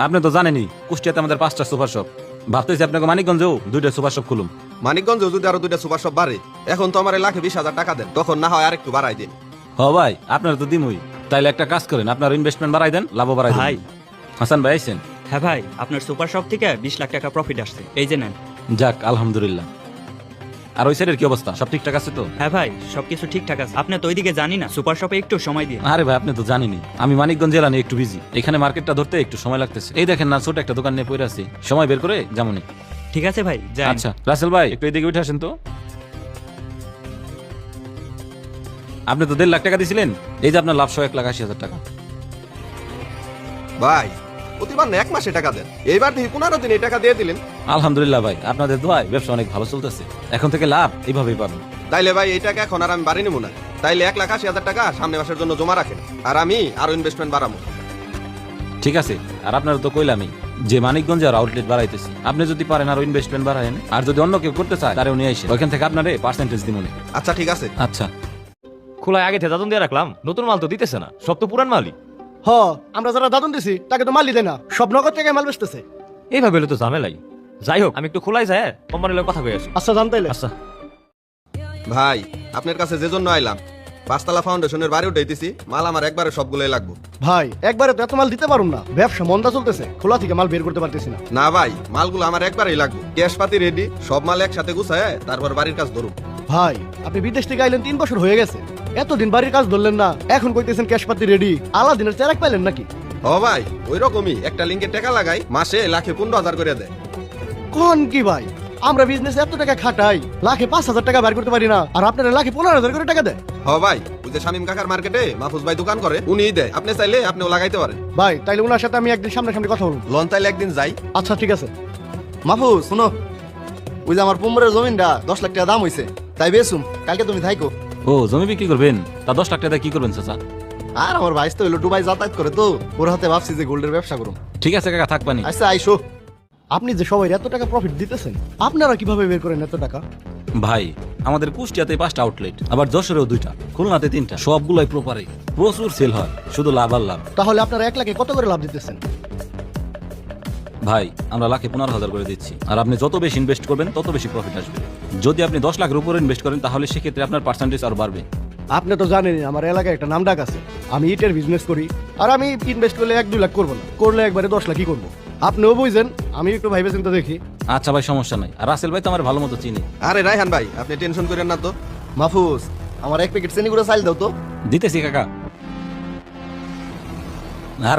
আপনি তো জানেনই কুষ্টিয়াতে আমাদের 5টা সুপার শপ। ভাবতেছি আপনাকে মানিকগঞ্জেও 2টা সুপার শপ খুলুম। মানিকগঞ্জ যদি আরো 2টা সুপার শপ বাড়ে, এখন তো আমার লাখে 20,000 টাকা দেন, তখন না হয় আরেকটু বাড়াই দিন। হ ভাই, আপনারা তো দিমই। তাইলে একটা কাজ করেন, আপনার ইনভেস্টমেন্ট বাড়াই দেন, লাভও বাড়াই দেন। ভাই। হাসান ভাই আইছেন? হ্যাঁ ভাই, আপনার সুপার শপ থেকে 20 লাখ টাকা প্রফিট আসছে, এই যে নেন। যাক আলহামদুলিল্লাহ। আর ওই সাইডের কি অবস্থা, সব ঠিকঠাক আছে তো? হ্যাঁ ভাই, সবকিছু ঠিকঠাক আছে। আপনি তো ওইদিকে জানি না, সুপার শপে একটু সময় দিয়ে। আরে ভাই, আপনি তো জানেনই আমি মানিকগঞ্জ জেলা নিয়ে একটু বিজি। এখানে মার্কেটটা ধরতে একটু সময় লাগতেছে। এই দেখেন না, ছোট একটা দোকান নিয়ে পড়ে আছি, সময় বের করে যেমনই। ঠিক আছে ভাই, যাই। আচ্ছা রাসেল ভাই, একটু এদিকে উঠে আসেন তো। আপনি তো 1.5 লাখ টাকা দিয়েছিলেন, এই যে আপনার লাভ 1,80,000 টাকা। ভাই প্রতিবার না 1 মাসে টাকা দেন, এইবার দেখি 15 দিন এই টাকা দিয়ে দিলেন। আলহামদুলিল্লাহ ভাই, আপনাদের দোয়ায় ব্যবসা অনেক ভালো চলতেছে। এখন থেকে লাভ এইভাবেই পাবেন। তাইলে ভাই এই টাকা এখন আর আমি বাড়ি নেবো না, তাইলে 1,80,000 টাকা সামনে মাসের জন্য জমা রাখেন, আর আমি আরো ইনভেস্টমেন্ট বাড়াবো। ঠিক আছে, আর আপনারা তো কইলামই যে মানিকগঞ্জে আর আউটলেট বাড়াইতেছি। আপনি যদি পারেন আরো ইনভেস্টমেন্ট বাড়ায়েন, আর যদি অন্য কেউ করতে চায় তারেও নিয়ে আসেন, ওইখান থেকে আপনারে পার্সেন্টেজ দিমুনি। আচ্ছা ঠিক আছে। আচ্ছা। খোলায় আগে থেকে দাদন দিয়ে রাখলাম, নতুন মাল তো দিতেছে না, সব তো পুরান মালই। হ, আমরা যারা দাদন দিছি তাকে তো মাল দেয় না, সব নগদ টাকায় মাল বেচতেছে। এইভাবে হলে তো ঝামেলাই। যাই হোক, আমি একটু খোলায় যাই, কোম্পানির লোক কথা কই আসি। আচ্ছা জানতাইলে। আচ্ছা। ভাই আপনার কাছে যে জন্য আইলাম, 5 তলা ফাউন্ডেশনের বাড়ি উঠাইতেছি, মাল আমার একবারে সবগুলোই লাগবে। ভাই একবারে তো এত মাল দিতে পারুম না, ব্যবসা মন্দা চলতেছে, খোলা থেকে মাল বের করতে পারতেছি না। না ভাই, মালগুলো আমার একবারেই লাগবে, ক্যাশ পাতি রেডি, সব মাল একসাথে গুছায় তারপর বাড়ির কাজ ধরুন। ভাই আপনি বিদেশ থেকে আইলেন 3 বছর হয়ে গেছে, এতদিন বাড়ির কাজ ধরলেন না, এখন কইতেছেন ক্যাশ পাতি রেডি। আলাদিনের চেরাক পাইলেন নাকি? ও ভাই ওই রকমই, একটা লিঙ্কে টাকা লাগাই, মাসে লাখে 15,000 করে দেয়। কোন কি ভাই, আমরা বিজনেসে এত টাকা খাটাই, লাখে 5,000 টাকা বের করতে পারি না, আর আপনারা লাখে 15,000 করে টাকা দেয়। হ ভাই, ওই যে শামিম কাকার মার্কেটে মাহফুজ ভাই দোকান করে, উনিই দেয়, আপনি চাইলে আপনিও লাগাইতে পারেন। ভাই তাইলে ওনার সাথে আমি একদিন সামনাসামনি কথা বলবো। লোন চাইলে একদিন যাই। আচ্ছা ঠিক আছে। মাহফুজ শুনো, ওই যে আমার পুমরের জমিনটা 10 লাখ টাকা দাম হইছে, তাই বেচুম, কালকে তুমি থাইকো। ও, জমি বিক্রি করবেন? তা 10 লাখ টাকা কি করবেন চাচা? আর আমার ভাইস তো হইলো দুবাই যাতায়াত করে, তো ওর হাতে ভাবছি যে গোল্ডের ব্যবসা করুম। ঠিক আছে কাকা, থাকবানি। আচ্ছা আইসো। আপনি যে সবাই এত টাকা প্রফিট দিতেছেন, আপনারা কিভাবে বের করেন এত টাকা? ভাই আমাদের কুষ্টিয়াতে 5টা আউটলেট, আবার যশোরেও 2টা, খুলনাতে 3টা, সবগুলোই প্রপারে প্রচুর সেল হয়, শুধু লাভ আর লাভ। তাহলে আপনারা 1 লাখে কত করে লাভ দিতেছেন? ভাই আমরা লাখে 15,000 করে দিচ্ছি, আর আপনি যত বেশি ইনভেস্ট করবেন তত বেশি প্রফিট আসবে। যদি আপনি 10 লাখের উপরে ইনভেস্ট করেন তাহলে সেক্ষেত্রে আপনার পার্সেন্টেজ আরো বাড়বে। আপনি তো জানেনই আমার এলাকায় একটা নাম ডাক আছে, আমি ইটের বিজনেস করি, আর আমি ইনভেস্ট করলে 1-2 লাখ করবো না, করলে একবারে 10 লাখই করবো। আপনিও বুঝছেন, আমি একটু ভাইবে চিন্তা দেখি। আচ্ছা ভাই, সমস্যা নাই। আর রাসেল ভাই তো আমার ভালো মতো চিনি। আরে রায়হান ভাই, আপনি টেনশন করেন না তো। মাহফুজ, আমার 1 প্যাকেট চিনি গুঁড়ো চাল দাও তো। দিতেছি কাকা। আর